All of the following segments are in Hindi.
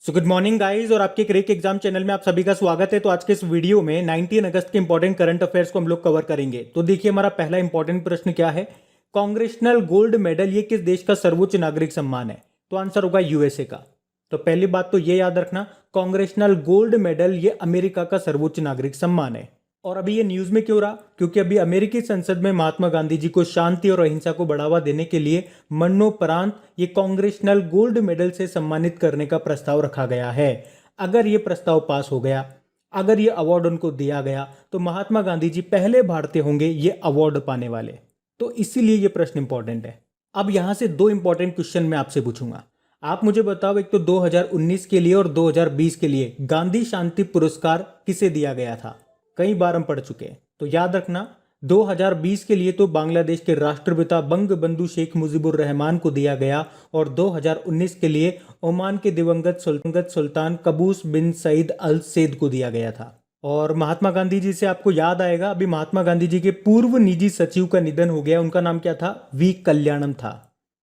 सो गुड मॉर्निंग गाइस और आपके क्रेक एग्जाम चैनल में आप सभी का स्वागत है। तो आज के इस वीडियो में 19 अगस्त के इंपॉर्टेंट करंट अफेयर्स को हम लोग कवर करेंगे। तो देखिए हमारा पहला इंपॉर्टेंट प्रश्न क्या है, कांग्रेशनल गोल्ड मेडल ये किस देश का सर्वोच्च नागरिक सम्मान है? तो आंसर होगा यूएसए का। तो पहली बात तो ये याद रखना, कांग्रेशनल गोल्ड मेडल ये अमेरिका का सर्वोच्च नागरिक सम्मान है। और अभी ये न्यूज में क्यों रहा? क्योंकि अभी अमेरिकी संसद में महात्मा गांधी जी को शांति और अहिंसा को बढ़ावा देने के लिए मरणोपरांत ये कांग्रेशनल गोल्ड मेडल से सम्मानित करने का प्रस्ताव रखा गया है। अगर ये प्रस्ताव पास हो गया, अगर ये अवार्ड उनको दिया गया, तो महात्मा गांधी जी पहले भारतीय होंगे ये अवार्ड पाने वाले। तो इसीलिए ये प्रश्न इंपॉर्टेंट है। अब यहां से दो इंपॉर्टेंट क्वेश्चन मैं आपसे पूछूंगा। आप मुझे बताओ, एक तो 2019 के लिए और 2020 के लिए गांधी शांति पुरस्कार किसे दिया गया था? कई बार हम पढ़ चुके हैं, तो याद रखना 2020 के लिए तो बांग्लादेश के राष्ट्रपिता बंगबंधु शेख मुजीबुर रहमान को दिया गया और 2019 के लिए ओमान के दिवंगत सुल्तान कबूस बिन सईद अल सैद को दिया गया था। और महात्मा गांधी जी से आपको याद आएगा, अभी महात्मा गांधी जी के पूर्व निजी सचिव का निधन हो गया, उनका नाम क्या था? वी कल्याणम था।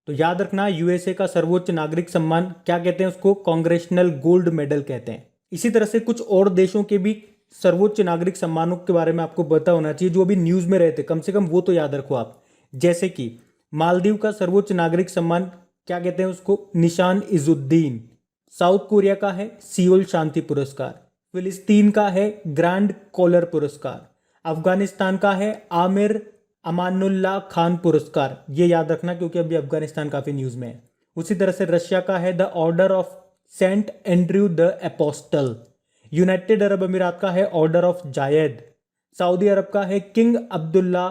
तो याद रखना यूएसए का सर्वोच्च नागरिक सम्मान क्या कहते हैं? उसको कांग्रेशनल गोल्ड मेडल कहते हैं। इसी तरह से कुछ और देशों के भी सर्वोच्च नागरिक सम्मानों के बारे में आपको पता होना चाहिए, जो अभी न्यूज में रहते, कम से कम वो तो याद रखो आप। जैसे कि मालदीव का सर्वोच्च नागरिक सम्मान क्या कहते हैं? उसको निशान इजुद्दीन। साउथ कोरिया का है सियोल शांति पुरस्कार। फिलिस्तीन का है ग्रैंड कॉलर पुरस्कार। अफगानिस्तान का है आमिर अमानुल्लाह खान पुरस्कार। ये याद रखना क्योंकि अभी अफगानिस्तान काफी न्यूज में है। उसी तरह से रशिया का है the order of Saint Andrew the apostle. United Arab अमीरात का है order of Zayed. Saudi Arab का है किंग अब्दुल्ला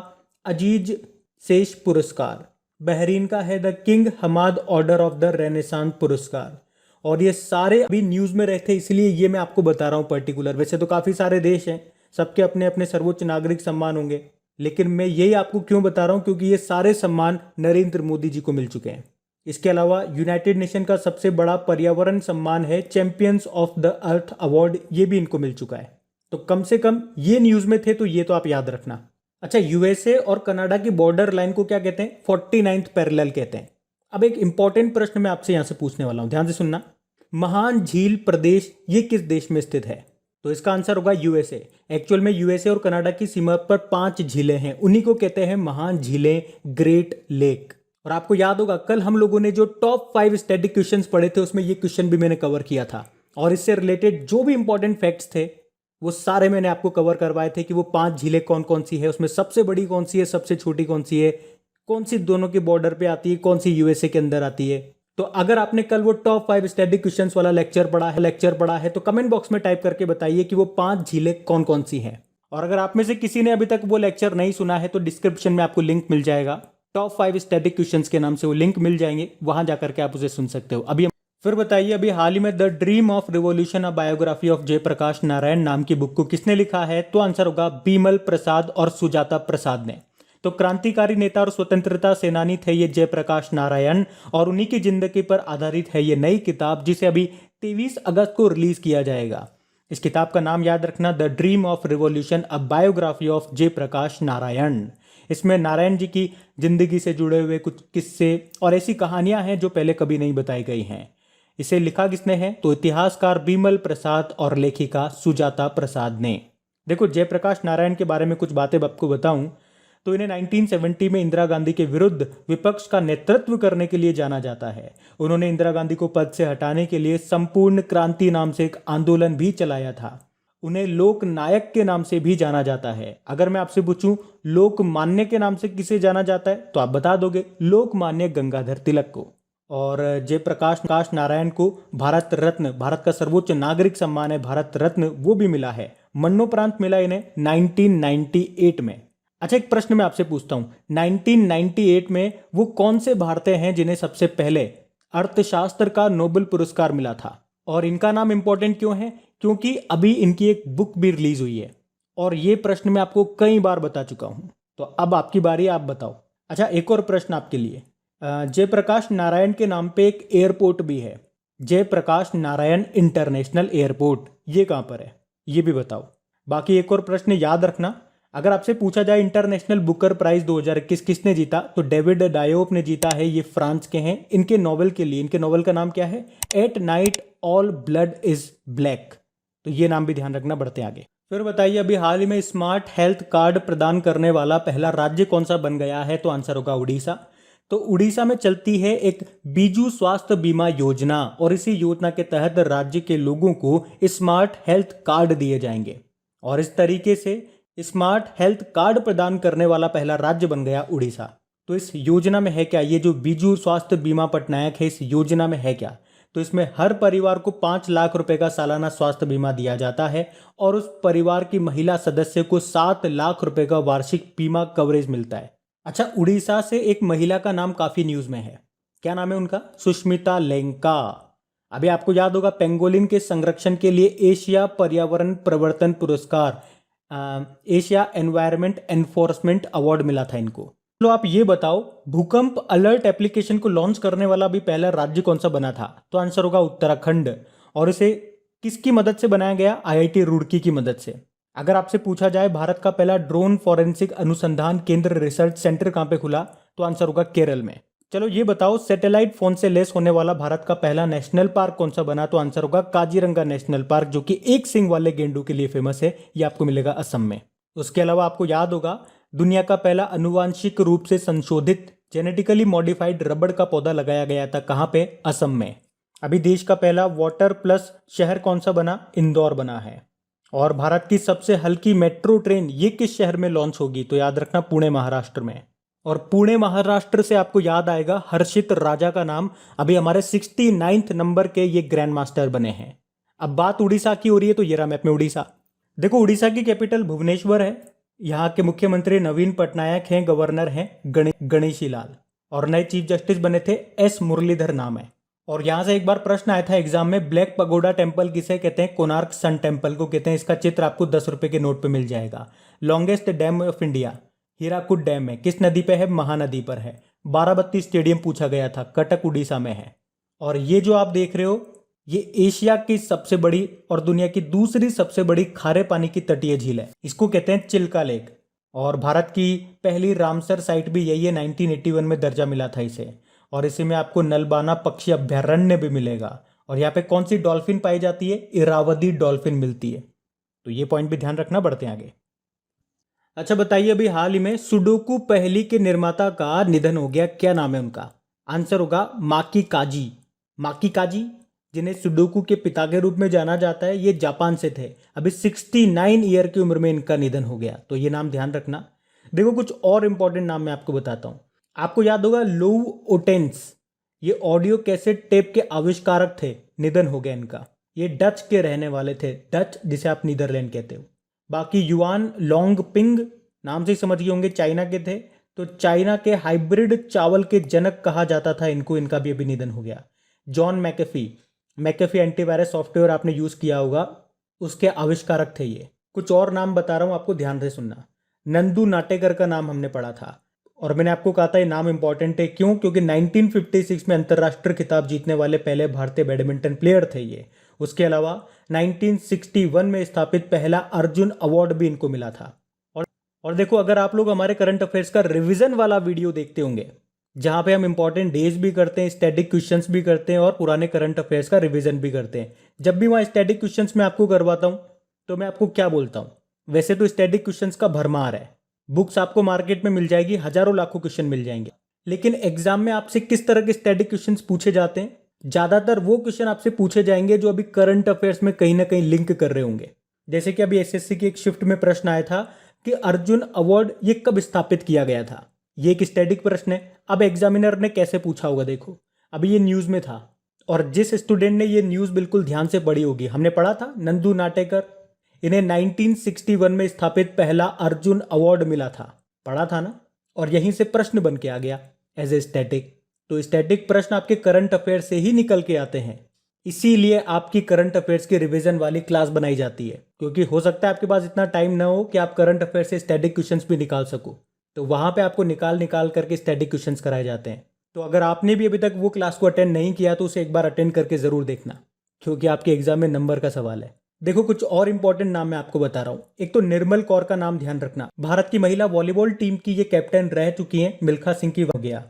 अजीज शेष पुरस्कार। बहरीन का है the King Hamad order of the renaissance पुरस्कार। और ये सारे अभी न्यूज में रहते, इसलिए ये मैं आपको बता रहा हूं पर्टिकुलर। वैसे तो काफी सारे देश हैं, सबके अपने अपने सर्वोच्च नागरिक सम्मान होंगे, लेकिन मैं यही आपको क्यों बता रहा हूं? क्योंकि ये सारे सम्मान नरेंद्र मोदी जी को मिल चुके हैं। इसके अलावा यूनाइटेड नेशन का सबसे बड़ा पर्यावरण सम्मान है champions of the earth award, ये भी इनको मिल चुका है। तो कम से कम ये न्यूज में थे, तो ये तो आप याद रखना। अच्छा, यूएसए और कनाडा की बॉर्डर लाइन को क्या कहते हैं? 49th पैरेलल कहते हैं। अब एक इंपॉर्टेंट प्रश्न मैं आपसे यहां से पूछने वाला हूं, ध्यान से सुनना। महान झील प्रदेश ये किस देश में स्थित है? तो इसका आंसर होगा यूएसए। एक्चुअल में यूएसए और कनाडा की सीमा पर 5 झीलें हैं, उन्हीं को कहते हैं महान झीलें, ग्रेट लेक। और आपको याद होगा कल हम लोगों ने जो टॉप 5 स्टैटिक क्वेश्चंस पढ़े थे, उसमें ये क्वेश्चन भी मैंने कवर किया था। और इससे रिलेटेड जो भी इंपॉर्टेंट फैक्ट्स थे वो सारे मैंने आपको कवर करवाए थे कि वो 5 झीलें कौन कौन सी है, उसमें सबसे बड़ी कौन सी है, सबसे छोटी कौन सी है, कौन सी दोनों के बॉर्डर पे आती है, कौन सी यूएसए के अंदर आती है। तो अगर आपने कल वो टॉप 5 स्टैटिक क्वेश्चंस वाला लेक्चर पढ़ा है तो कमेंट बॉक्स में टाइप करके बताइए कि वो 5 झीलें कौन कौन सी हैं। और अगर आप में से किसी ने अभी तक वो लेक्चर नहीं सुना है तो डिस्क्रिप्शन में आपको लिंक मिल जाएगा, टॉप 5 स्टैटिक क्वेश्चंस के नाम से वो लिंक मिल जाएंगे, वहां जाकर के आप उसे सुन सकते हो। अभी फिर बताइए, अभी हाल ही में the dream of revolution a biography of Jayaprakash Narayan नाम की बुक को किसने लिखा है? तो आंसर होगा बीमल प्रसाद और सुजाता प्रसाद ने। तो क्रांतिकारी नेता और स्वतंत्रता सेनानी थे ये जयप्रकाश नारायण, और उन्हीं की जिंदगी पर आधारित है ये नई किताब, जिसे अभी 23 अगस्त को रिलीज किया जाएगा। इस किताब का नाम याद रखना, the dream of revolution a biography of Jayaprakash Narayan. इसमें नारायण जी की जिंदगी से जुड़े हुए कुछ किस्से और ऐसी कहानियां हैं जो पहले कभी नहीं बताई गई हैं। इसे लिखा किसने है? तो इतिहासकार बीमल प्रसाद और लेखिका सुजाता प्रसाद ने। देखो, जयप्रकाश नारायण के बारे में कुछ बातें आपको बताऊं तो इन्हें 1970 में इंदिरा गांधी के विरुद्ध विपक्ष का नेतृत्व करने के लिए जाना जाता है। उन्होंने इंदिरा गांधी को पद से हटाने के लिए संपूर्ण क्रांति नाम से एक आंदोलन भी चलाया था। उन्हें लोक नायक के नाम से भी जाना जाता है। अगर मैं आपसे पूछूं लोकमान्य के नाम से किसे जाना जाता है तो आप बता दोगे, लोकमान्य गंगाधर तिलक को। और जयप्रकाश नारायण को भारत रत्न, भारत का सर्वोच्च नागरिक सम्मान है भारत रत्न, वो भी मिला है। मरणोपरांत मिला इन्हें 1998 में। अच्छा, एक प्रश्न मैं आपसे पूछता हूं, 1998 में वो कौन से भारतीय हैं जिन्हें सबसे पहले अर्थशास्त्र का नोबेल पुरस्कार मिला था? और इनका नाम इंपॉर्टेंट क्यों है? क्योंकि अभी इनकी एक बुक भी रिलीज हुई है, और ये प्रश्न मैं आपको कई बार बता चुका हूं। तो अब आपकी बारी, आप बताओ। अच्छा, एक और प्रश्न आपके लिए, जयप्रकाश नारायण के नाम पे एक एयरपोर्ट भी है, जयप्रकाश नारायण इंटरनेशनल एयरपोर्ट, ये कहां पर है? ये भी बताओ। बाकी एक और प्रश्न याद रखना, अगर आपसे पूछा जाए इंटरनेशनल बुकर प्राइज 2021 किसने जीता, तो डेविड डायोप ने जीता है। ये फ्रांस के हैं। इनके नॉवेल के लिए, इनके नॉवेल का नाम क्या है, at night all blood is black. तो ये नाम भी ध्यान रखना। बढ़ते आगे। फिर बताइए, अभी हाल ही में स्मार्ट हेल्थ कार्ड प्रदान करने वाला पहला राज्य कौन सा बन गया है, तो आंसर होगा उड़ीसा। तो उड़ीसा में चलती है एक बीजू स्वास्थ्य बीमा योजना, और इसी योजना के तहत राज्य के लोगों को स्मार्ट हेल्थ कार्ड दिए जाएंगे, और इस तरीके से स्मार्ट हेल्थ कार्ड प्रदान करने वाला पहला राज्य बन गया उड़ीसा। तो इस योजना में है क्या, ये जो बीजू स्वास्थ्य बीमा पटनायक है, इस योजना में है क्या, तो इसमें हर परिवार को 5 लाख रुपए का सालाना स्वास्थ्य बीमा दिया जाता है, और उस परिवार की महिला सदस्य को 7 लाख रुपए का वार्षिक बीमा कवरेज मिलता है। अच्छा, उड़ीसा से एक महिला का नाम काफी न्यूज में है। क्या नाम है उनका, सुष्मिता लेंका। अभी आपको याद होगा, पेंगोलिन के संरक्षण के लिए एशिया पर्यावरण प्रवर्तन पुरस्कार, एशिया एनवायरमेंट एनफोर्समेंट अवार्ड मिला था इनको। चलो आप ये बताओ, भूकंप अलर्ट एप्लीकेशन को लॉन्च करने वाला भी पहला राज्य कौन सा बना था, तो आंसर होगा उत्तराखंड। और इसे किसकी मदद से बनाया गया, आईआईटी रुड़की की मदद से। अगर आपसे पूछा जाए भारत का पहला ड्रोन फॉरेंसिक अनुसंधान केंद्र रिसर्च सेंटर कहां पे खुला, तो आंसर होगा केरल में। चलो ये बताओ, सैटेलाइट फोन से लेस होने वाला भारत का पहला नेशनल पार्क कौन सा बना, तो आंसर होगा काजीरंगा नेशनल पार्क, जो कि एक सिंग वाले गेंडों के लिए फेमस है। ये आपको मिलेगा असम में। उसके अलावा आपको याद होगा, दुनिया का पहला अनुवांशिक रूप से संशोधित जेनेटिकली मॉडिफाइड रबड़ का पौधा लगाया गया था, कहां पे, असम में। अभी देश का पहला वाटर प्लस शहर कौन सा बना, इंदौर बना है। और भारत की सबसे हल्की मेट्रो ट्रेन ये किस शहर में लॉन्च होगी, तो याद रखना पुणे महाराष्ट्र में। और पुणे महाराष्ट्र से आपको याद आएगा हर्षित राजा का नाम, अभी हमारे 69th नंबर के ये ग्रैंड मास्टर बने हैं। अब बात उड़ीसा की हो रही है, तो ये रहा मैप में उड़ीसा। देखो, उड़ीसा की कैपिटल भुवनेश्वर है। यहाँ के मुख्यमंत्री नवीन पटनायक हैं, गवर्नर हैं गणेशी लाल, और नए चीफ जस्टिस बने थे एस मुरलीधर नाम है। और यहाँ से एक बार प्रश्न आया था एग्जाम में, ब्लैक पगोडा टेम्पल किसे कहते हैं, कोणार्क सन टेम्पल को कहते हैं। इसका चित्र आपको 10 रुपए के नोट पे मिल जाएगा। Longest dam of India Hirakud dam है, किस नदी पे है, महानदी पर है। बाराबत्ती स्टेडियम पूछा गया था, कटक उड़ीसा में है। और ये जो आप देख रहे हो, ये एशिया की सबसे बड़ी और दुनिया की दूसरी सबसे बड़ी खारे पानी की तटीय झील है, इसको कहते हैं चिल्का लेक। और भारत की पहली रामसर साइट भी यही है, 1981 में दर्जा मिला था इसे। और इसी में आपको नलबाना पक्षी अभ्यारण्य भी मिलेगा। और यहाँ पे कौन सी डॉल्फिन पाई जाती है, इरावदी डॉल्फिन मिलती है। तो ये पॉइंट भी ध्यान रखना। बढ़ते हैं आगे। अच्छा बताइए, अभी हाल ही में सुडोकू पहेली के निर्माता का निधन हो गया, क्या नाम है उनका, आंसर होगा माकी काजी। माकी काजी, जिन्हें सुडोकू के पिता के रूप में जाना जाता है, ये जापान से थे। अभी 69 ईयर की उम्र में इनका निधन हो गया, तो ये नाम ध्यान रखना। देखो, कुछ और इंपॉर्टेंट नाम मैं आपको बताता हूं। आपको याद होगा लोउ ओटेंस, ये ऑडियो कैसेट टेप के आविष्कारक थे, निधन हो गया इनका। ये डच के रहने वाले थे, डच जिसे आप नीदरलैंड कहते हो। बाकी युआन लॉन्ग पिंग, नाम से ही समझ गए होंगे, चाइना के थे। तो चाइना के हाइब्रिड चावल के जनक कहा जाता था इनको, इनका भी अभी निधन हो गया। जॉन मैकेफी एंटीवायरस सॉफ्टवेयर आपने यूज किया होगा, उसके आविष्कारक थे ये। कुछ और नाम बता रहा हूं, आपको ध्यान से सुनना। नंदू नाटेकर का नाम हमने पढ़ा था, और मैंने आपको कहा था ये नाम इंपॉर्टेंट है, क्यों, क्योंकि 1956 में अंतर्राष्ट्रीय खिताब जीतने वाले पहले भारतीय बैडमिंटन प्लेयर थे ये। उसके अलावा 1961 में स्थापित पहला अर्जुन अवार्ड भी इनको मिला था। और देखो, अगर आप लोग हमारे करंट अफेयर्स का रिवीजन वाला वीडियो देखते होंगे, जहां पे हम इंपॉर्टेंट डेज भी करते हैं, स्टैटिक क्वेश्चंस भी करते हैं, और पुराने करंट अफेयर्स का रिवीजन भी करते हैं, जब भी वहां स्टैटिक क्वेश्चंस मैं आपको करवाता हूं, तो मैं आपको क्या बोलता हूं, वैसे तो स्टैटिक क्वेश्चंस का भरमार है, बुक्स आपको मार्केट में मिल जाएगी, हजारों लाखों क्वेश्चन मिल जाएंगे। लेकिन एग्जाम में आपसे किस तरह के स्टैटिक क्वेश्चंस पूछे जाते हैं, ज्यादातर वो क्वेश्चन आपसे पूछे जाएंगे जो अभी करंट अफेयर्स में कहीं ना कहीं लिंक कर रहे होंगे। जैसे कि अभी एसएससी की एक शिफ्ट में प्रश्न आया था कि अर्जुन अवार्ड ये कब स्थापित किया गया था। ये एक स्टैटिक प्रश्न है। अब एग्जामिनर ने कैसे पूछा होगा, देखो, अभी ये न्यूज में था, और जिस स्टूडेंट ने ये न्यूज बिल्कुल ध्यान से पढ़ी होगी, हमने पढ़ा था नंदू नाटेकर, इन्हें 1961 में स्थापित पहला अर्जुन अवार्ड मिला था, पढ़ा था ना। और यहीं से प्रश्न बन के आ गया एज ए स्टैटिक। तो स्टैटिक प्रश्न आपके करंट अफेयर से ही निकल के आते हैं, इसीलिए आपकी करंट अफेयर्स की रिवीजन वाली क्लास बनाई जाती है, क्योंकि हो सकता है आपके पास इतना टाइम ना हो कि आप करंट अफेयर से स्टैटिक क्वेश्चंस भी निकाल सको, तो वहां पे आपको निकाल करके स्टैटिक क्वेश्चंस कराए जाते हैं। तो अगर आपने भी अभी तक वो क्लास को अटेंड नहीं किया, तो उसे एक बार अटेंड करके जरूर देखना, क्योंकि आपके एग्जाम में नंबर का सवाल है। देखो कुछ और इंपॉर्टेंट नाम मैं आपको बता रहा हूँ। एक तो निर्मल कौर का नाम ध्यान रखना, भारत की महिला वॉलीबॉल टीम की ये कैप्टन रह चुकी हैं। मिल्खा सिंह की हो गया।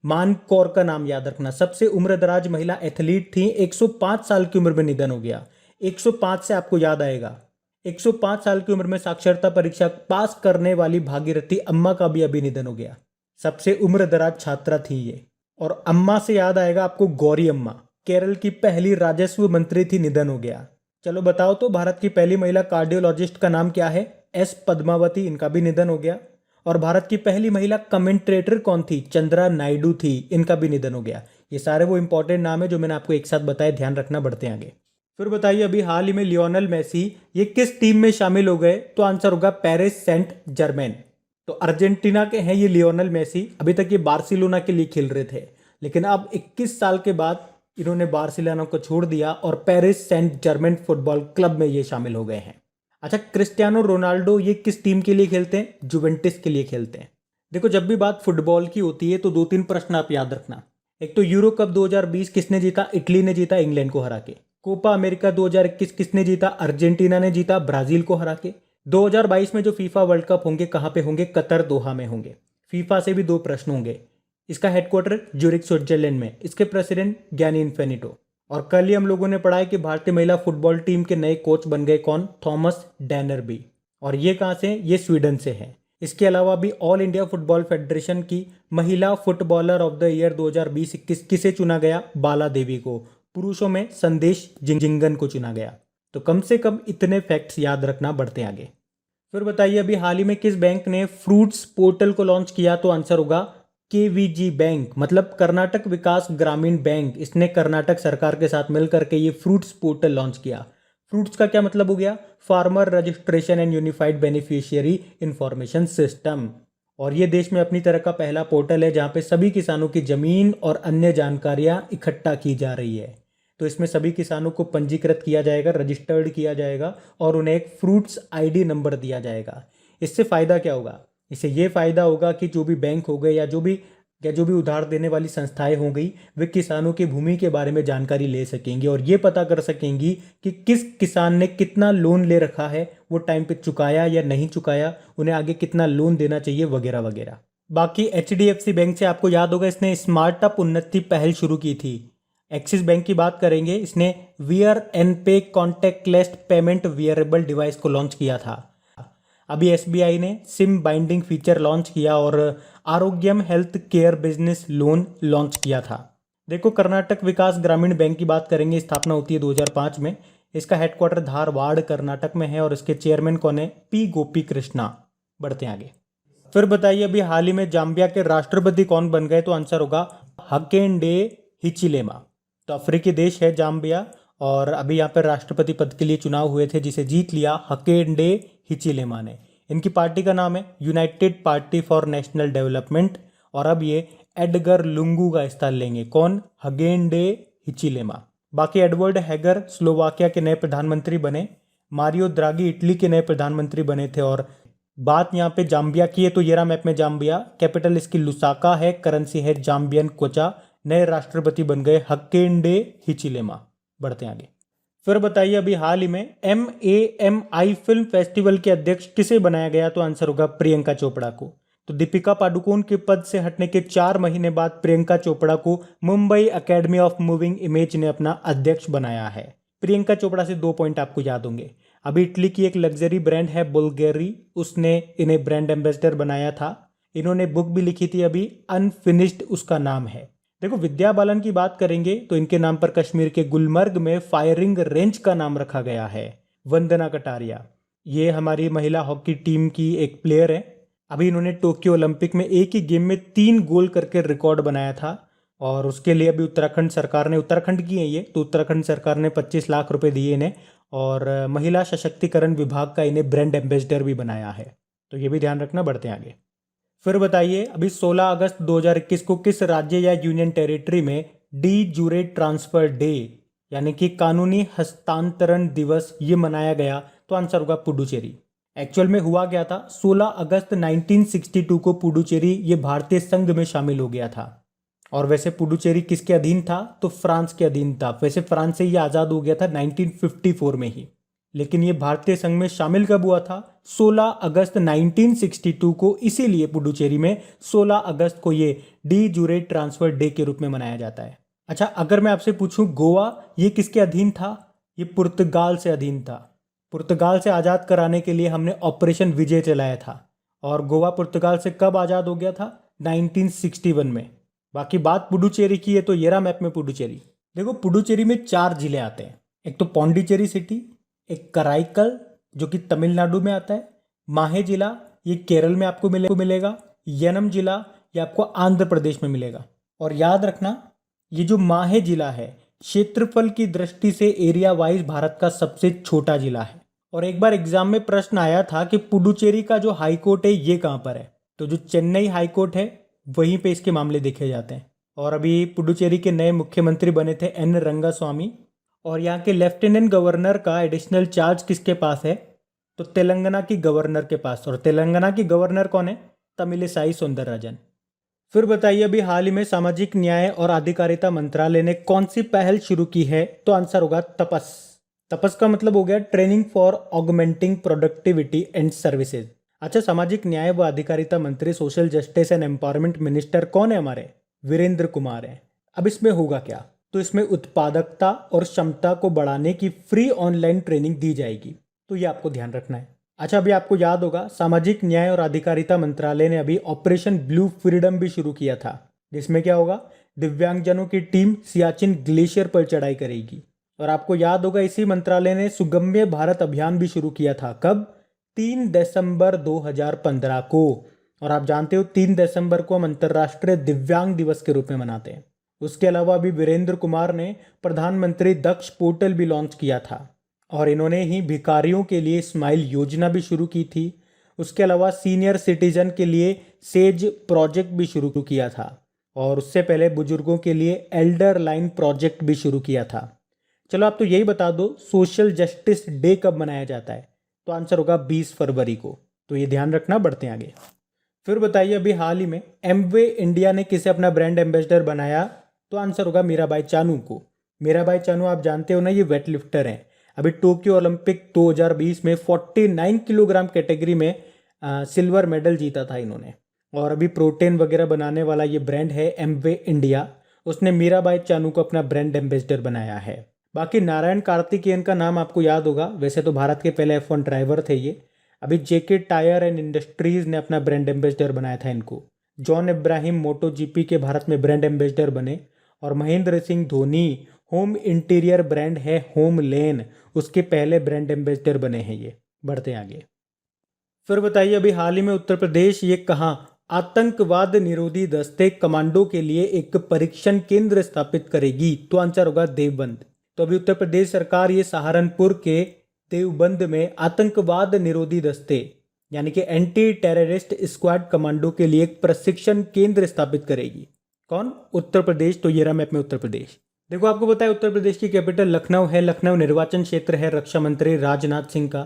मान कौर का नाम याद रखना, सबसे उम्रदराज महिला एथलीट थी, 105 साल की उम्र में निधन हो गया। 105 से आपको याद आएगा, 105 साल की उम्र में साक्षरता परीक्षा पास करने वाली भागीरथी अम्मा का भी अभी निधन हो गया। सबसे उम्रदराज छात्रा थी ये। और अम्मा से याद आएगा आपको गौरी अम्मा, केरल की पहली राजस्व मंत्री थी, निधन हो गया। चलो बताओ तो भारत की पहली महिला कार्डियोलॉजिस्ट का नाम क्या है? एस पद्मावती, इनका भी निधन हो गया। और भारत की पहली महिला कमेंट्रेटर कौन थी? चंद्रा नायडू थी, इनका भी निधन हो गया। ये सारे वो इंपॉर्टेंट नाम है जो मैंने आपको एक साथ बताए, ध्यान रखना। बढ़ते आगे। फिर बताइए, अभी हाल ही में लियोनेल मेसी ये किस टीम में शामिल हो गए? तो आंसर होगा पेरिस सेंट जर्मेन। तो अर्जेंटीना के हैं ये लियोनेल मेसी। अभी तक ये बार्सिलोना के लिए खेल रहे थे, लेकिन अब 21 साल के बाद इन्होंने बार्सिलोना को छोड़ दिया और Paris Saint Germain football club में ये शामिल हो गए हैं। अच्छा, क्रिस्टियानो रोनाल्डो ये किस टीम के लिए खेलते हैं? जुवेंटिस के लिए खेलते हैं। देखो जब भी बात फुटबॉल की होती है तो दो तीन प्रश्न आप याद रखना। एक तो यूरो कप 2020 किसने जीता? इटली ने जीता इंग्लैंड को हरा के। कोपा अमेरिका 2021 किसने जीता? अर्जेंटीना ने जीता ब्राजील को हरा के। 2022 में जो फीफा वर्ल्ड कप होंगे कहाँ पे होंगे? कतर, दोहा में होंगे। फीफा से भी दो प्रश्न होंगे। इसका हेडक्वार्टर ज्यूरिख स्विट्जरलैंड में, इसके प्रेसिडेंट ज्ञानी इन्फेनिटो। और कल ही हम लोगों ने पढ़ा है कि भारतीय महिला फुटबॉल टीम के नए कोच बन गए कौन? थॉमस डैनरबी। और ये कहाँ से? ये स्वीडन से है। इसके अलावा भी ऑल इंडिया फुटबॉल फेडरेशन की महिला फुटबॉलर ऑफ द ईयर 2020-21 किसे चुना गया? बाला देवी को। पुरुषों में संदेश जिंगन को चुना गया। तो कम से कम इतने फैक्ट्स याद रखना। बढ़ते आगे। फिर बताइए, अभी हाल ही में किस बैंक ने फ्रूट्स पोर्टल को लॉन्च किया? तो आंसर होगा केवीजी बैंक, मतलब कर्नाटक विकास ग्रामीण बैंक। इसने कर्नाटक सरकार के साथ मिलकर के ये फ्रूट्स पोर्टल लॉन्च किया। फ्रूट्स का क्या मतलब हो गया? Farmer registration and unified beneficiary information system. और ये देश में अपनी तरह का पहला पोर्टल है जहां पे सभी किसानों की जमीन और अन्य जानकारियां इकट्ठा की जा रही है। तो इसमें सभी किसानों को पंजीकृत किया जाएगा, रजिस्टर्ड किया जाएगा और उन्हें एक फ्रूट्स आईडी नंबर दिया जाएगा। इससे फायदा क्या होगा? इससे ये फायदा होगा कि जो भी बैंक हो गए या जो भी उधार देने वाली संस्थाएं हो गई, वे किसानों की भूमि के बारे में जानकारी ले सकेंगी और ये पता कर सकेंगी कि किस किसान ने कितना लोन ले रखा है, वो टाइम पे चुकाया या नहीं चुकाया, उन्हें आगे कितना लोन देना चाहिए, वगैरह वगैरह। बाकी एचडीएफसी बैंक से आपको याद होगा इसने स्मार्टअप उन्नति पहल शुरू की थी। एक्सिस बैंक की बात करेंगे, इसने वियर एन पे कॉन्टेक्टलेस पेमेंट वियरेबल डिवाइस को लॉन्च किया था। अभी एसबीआई ने सिम बाइंडिंग फीचर लॉन्च किया और Arogyam health care business loan launch किया था। देखो कर्नाटक विकास ग्रामीण बैंक की बात करेंगे, स्थापना होती है 2005 में। इसका हेडक्वार्टर धारवाड़ कर्नाटक में है और इसके चेयरमैन कौन है? पी गोपी कृष्णा। बढ़ते आगे। फिर बताइए, अभी हाल ही में जाम्बिया के राष्ट्रपति कौन बन गए? तो आंसर होगा हकेंडे हिचिलेमा। तो अफ्रीकी देश है जाम्बिया और अभी यहाँ पर राष्ट्रपति पद के लिए चुनाव हुए थे जिसे जीत लिया हकेंडे हिचिलेमा ने। इनकी पार्टी का नाम है United party for national development और अब ये एडगर लुंगू का स्थान लेंगे। कौन? हगेंडे हिचिलेमा। बाकी एडवर्ड हैगर स्लोवाकिया के नए प्रधानमंत्री बने। मारियो द्रागी इटली के नए प्रधानमंत्री बने थे। और बात यहाँ पे जाम्बिया की है तो ये रहा मैप में जाम्बिया। कैपिटल इसकी लुसाका है, करेंसी है जाम्बियन कोचा। नए राष्ट्रपति बन गए हकेंडे हिचिलेमा। बढ़ते आगे। फिर बताइए, अभी हाल ही में MAMI फिल्म फेस्टिवल के अध्यक्ष किसे बनाया गया? तो आंसर होगा प्रियंका चोपड़ा को। तो दीपिका पादुकोण के पद से हटने के 4 महीने बाद प्रियंका चोपड़ा को Mumbai academy of moving image ने अपना अध्यक्ष बनाया है। प्रियंका चोपड़ा से 2 पॉइंट आपको याद होंगे। अभी इटली की एक लग्जरी ब्रांड है बुल्गारी, उसने इन्हें ब्रांड एम्बेसडर बनाया था। इन्होंने बुक भी लिखी थी अभी, अनफिनिश्ड उसका नाम है। देखो विद्या बालन की बात करेंगे तो इनके नाम पर कश्मीर के गुलमर्ग में फायरिंग रेंज का नाम रखा गया है। वंदना कटारिया, ये हमारी महिला हॉकी टीम की एक प्लेयर है। अभी इन्होंने टोक्यो ओलंपिक में एक ही गेम में 3 गोल करके रिकॉर्ड बनाया था और उसके लिए अभी उत्तराखंड सरकार ने, उत्तराखंड की है ये, तो उत्तराखंड सरकार ने 25 लाख रुपए दिए इन्हें और महिला सशक्तिकरण विभाग का इन्हें ब्रांड एम्बेसडर भी बनाया है। तो ये भी ध्यान रखना। बढ़ते आगे। फिर बताइए, अभी 16 अगस्त 2021 को किस राज्य या यूनियन टेरिटरी में डी जूरे ट्रांसफर डे यानी कि कानूनी हस्तांतरण दिवस ये मनाया गया? तो आंसर होगा पुडुचेरी। एक्चुअल में हुआ क्या था, 16 अगस्त 1962 को पुडुचेरी ये भारतीय संघ में शामिल हो गया था। और वैसे पुडुचेरी किसके अधीन था? तो फ्रांस के अधीन था। वैसे फ्रांस से ये आज़ाद हो गया था 1954 में ही, लेकिन ये भारतीय संघ में शामिल कब हुआ था? 16 अगस्त 1962 को। इसीलिए पुडुचेरी में 16 अगस्त को ये डी जुरे ट्रांसफर डे के रूप में मनाया जाता है। अच्छा, अगर मैं आपसे पूछूं गोवा ये किसके अधीन था? ये पुर्तगाल से अधीन था। पुर्तगाल से आज़ाद कराने के लिए हमने ऑपरेशन विजय चलाया था और गोवा पुर्तगाल से कब आज़ाद हो गया था? 1961 में। बाकी बात पुडुचेरी की है तो ये रहा मैप में पुडुचेरी। देखो पुडुचेरी में 4 जिले आते हैं। एक तो पौंडीचेरी सिटी, एक कराईकल जो कि तमिलनाडु में आता है, माहे जिला ये केरल में आपको मिलेगा, यनम जिला ये आपको आंध्र प्रदेश में मिलेगा। और याद रखना ये जो माहे जिला है क्षेत्रफल की दृष्टि से एरिया वाइज भारत का सबसे छोटा जिला है। और एक बार एग्जाम में प्रश्न आया था कि पुडुचेरी का जो हाई कोर्ट है ये कहाँ पर है, तो जो चेन्नई हाई कोर्ट है वहीं पे इसके मामले देखे जाते हैं। और अभी पुडुचेरी के नए मुख्यमंत्री बने थे एन रंगास्वामी। और यहाँ के लेफ्टिनेंट गवर्नर का एडिशनल चार्ज किसके पास है? तो तेलंगाना की गवर्नर के पास। और तेलंगाना की गवर्नर कौन है? तमिलिसाई सौंदरराजन। फिर बताइए अभी हाल ही में सामाजिक न्याय और अधिकारिता मंत्रालय ने कौन सी पहल शुरू की है? तो आंसर होगा तपस। तपस का मतलब हो गया training for augmenting productivity and services. अच्छा, सामाजिक न्याय व अधिकारिता मंत्री social justice and empowerment minister कौन है हमारे? वीरेंद्र कुमार है। अब इसमें होगा क्या? तो इसमें उत्पादकता और क्षमता को बढ़ाने की फ्री ऑनलाइन ट्रेनिंग दी जाएगी, तो ये आपको ध्यान रखना है। अच्छा, अभी आपको याद होगा सामाजिक न्याय और अधिकारिता मंत्रालय ने अभी ऑपरेशन ब्लू फ्रीडम भी शुरू किया था, जिसमें क्या होगा? दिव्यांगजनों की टीम सियाचिन ग्लेशियर पर चढ़ाई करेगी। और आपको याद होगा इसी मंत्रालय ने सुगम्य भारत अभियान भी शुरू किया था। कब? 3 दिसंबर 2015 को। और आप जानते हो 3 दिसंबर को हम अंतर्राष्ट्रीय दिव्यांग दिवस के रूप में मनाते हैं। उसके अलावा अभी वीरेंद्र कुमार ने प्रधानमंत्री दक्ष पोर्टल भी लॉन्च किया था और इन्होंने ही भिखारियों के लिए स्माइल योजना भी शुरू की थी। उसके अलावा सीनियर सिटीजन के लिए सेज प्रोजेक्ट भी शुरू किया था और उससे पहले बुजुर्गों के लिए एल्डर लाइन प्रोजेक्ट भी शुरू किया था। चलो आप तो यही बता दो सोशल जस्टिस डे कब मनाया जाता है? तो आंसर होगा 20 फरवरी को। तो ये ध्यान रखना, बढ़ते हैं आगे। फिर बताइए अभी हाल ही में एमवे इंडिया ने किसे अपना ब्रांड एम्बेसडर बनाया? तो आंसर होगा मीराबाई चानू को। मीराबाई चानू आप जानते हो ना, ये वेट लिफ्टर हैं। अभी टोक्यो ओलंपिक 2020 में 49 किलोग्राम कैटेगरी में सिल्वर मेडल जीता था इन्होंने। और अभी प्रोटीन वगैरह बनाने वाला ये ब्रांड है एमवे इंडिया, उसने मीराबाई चानू को अपना ब्रांड एम्बेसडर बनाया है। बाकी नारायण कार्तिकेयन का नाम आपको याद होगा, वैसे तो भारत के पहले F1 ड्राइवर थे ये। अभी जेके टायर एंड इंडस्ट्रीज ने अपना ब्रांड एम्बेसडर बनाया था इनको। जॉन इब्राहिम मोटो जीपी के भारत में ब्रांड एम्बेसडर बने। और Mahendra Singh Dhoni home interior brand है होम लेन, उसके पहले ब्रांड एम्बेसडर बने हैं ये। बढ़ते हैं आगे। फिर बताइए अभी हाल ही में उत्तर प्रदेश ये कहाँ आतंकवाद निरोधी दस्ते कमांडो के लिए एक परीक्षण केंद्र स्थापित करेगी? तो आंसर होगा देवबंद। तो अभी उत्तर प्रदेश सरकार ये सहारनपुर के देवबंद में आतंकवाद निरोधी दस्ते यानी कि एंटी टेररिस्ट स्क्वाड कमांडो के लिए एक प्रशिक्षण केंद्र स्थापित करेगी। कौन? उत्तर प्रदेश। तो ये रहा मैप में उत्तर प्रदेश। देखो आपको पता है उत्तर प्रदेश की कैपिटल लखनऊ है। लखनऊ निर्वाचन क्षेत्र है रक्षा मंत्री राजनाथ सिंह का।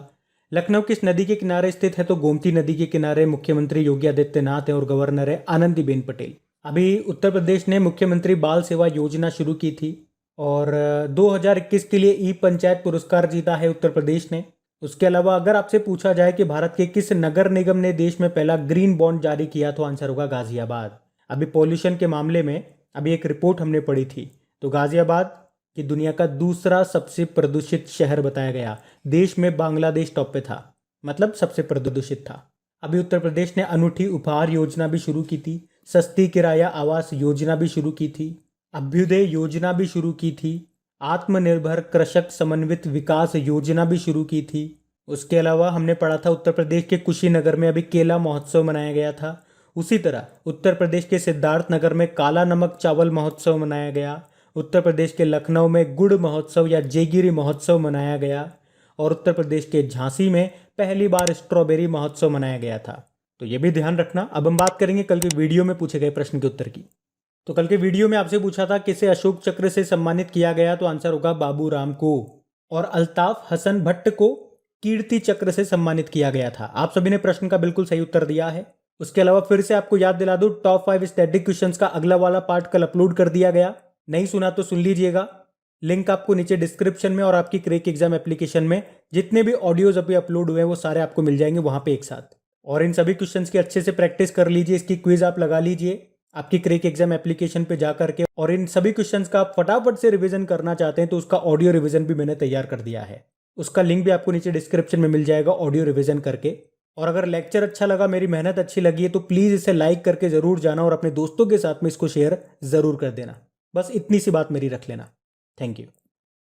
लखनऊ किस नदी के किनारे स्थित है? तो गोमती नदी के किनारे। मुख्यमंत्री योगी आदित्यनाथ है और गवर्नर है आनंदीबेन पटेल। अभी उत्तर प्रदेश ने मुख्यमंत्री बाल सेवा योजना शुरू की थी और 2021 के लिए ई पंचायत पुरस्कार जीता है उत्तर प्रदेश ने। उसके अलावा अगर आपसे पूछा जाए कि भारत के किस नगर निगम ने देश में पहला ग्रीन बॉन्ड जारी किया, तो आंसर होगा गाजियाबाद। अभी पॉल्यूशन के मामले में अभी एक रिपोर्ट हमने पढ़ी थी, तो गाजियाबाद कि दुनिया का दूसरा सबसे प्रदूषित शहर बताया गया। देश में बांग्लादेश टॉप पे था, मतलब सबसे प्रदूषित था। अभी उत्तर प्रदेश ने अनूठी उपहार योजना भी शुरू की थी। सस्ती किराया आवास योजना भी शुरू की थी। अभ्युदय योजना भी शुरू की थी। आत्मनिर्भर कृषक समन्वित विकास योजना भी शुरू की थी। उसके अलावा हमने पढ़ा था उत्तर प्रदेश के कुशीनगर में अभी केला महोत्सव मनाया गया था। उसी तरह उत्तर प्रदेश के सिद्धार्थनगर में काला नमक चावल महोत्सव मनाया गया। उत्तर प्रदेश के लखनऊ में गुड़ महोत्सव या जयगिरी महोत्सव मनाया गया और उत्तर प्रदेश के झांसी में पहली बार स्ट्रॉबेरी महोत्सव मनाया गया था। तो ये भी ध्यान रखना। अब हम बात करेंगे कल के वीडियो में पूछे गए प्रश्न के उत्तर की। तो कल के वीडियो में आपसे पूछा था किसे अशोक चक्र से सम्मानित किया गया, तो आंसर होगा बाबू राम को। और अल्ताफ हसन भट्ट को कीर्ति चक्र से सम्मानित किया गया था। आप सभी ने प्रश्न का बिल्कुल सही उत्तर दिया है। उसके अलावा फिर से आपको याद दिला दूं, टॉप 5 स्टैटिक क्वेश्चंस का अगला वाला पार्ट कल अपलोड कर दिया गया। नहीं सुना तो सुन लीजिएगा। लिंक आपको नीचे डिस्क्रिप्शन में और आपकी क्रेक एग्जाम एप्लीकेशन में जितने भी ऑडियोज अभी अपलोड हुए हैं वो सारे आपको मिल जाएंगे वहां पे एक साथ। और इन सभी क्वेश्चंस की अच्छे से प्रैक्टिस कर लीजिए, इसकी क्विज आप लगा लीजिए आपकी क्रेक एग्जाम एप्लीकेशन पे जा करके। और इन सभी क्वेश्चंस का आप फटाफट से रिवीजन करना चाहते हैं तो उसका ऑडियो रिवीजन भी मैंने तैयार कर दिया है, उसका लिंक भी आपको नीचे डिस्क्रिप्शन में मिल जाएगा ऑडियो रिवीजन करके। और अगर लेक्चर अच्छा लगा, मेरी मेहनत अच्छी लगी है तो प्लीज़ इसे लाइक करके ज़रूर जाना और अपने दोस्तों के साथ में इसको शेयर ज़रूर कर देना। बस इतनी सी बात मेरी रख लेना। Thank you.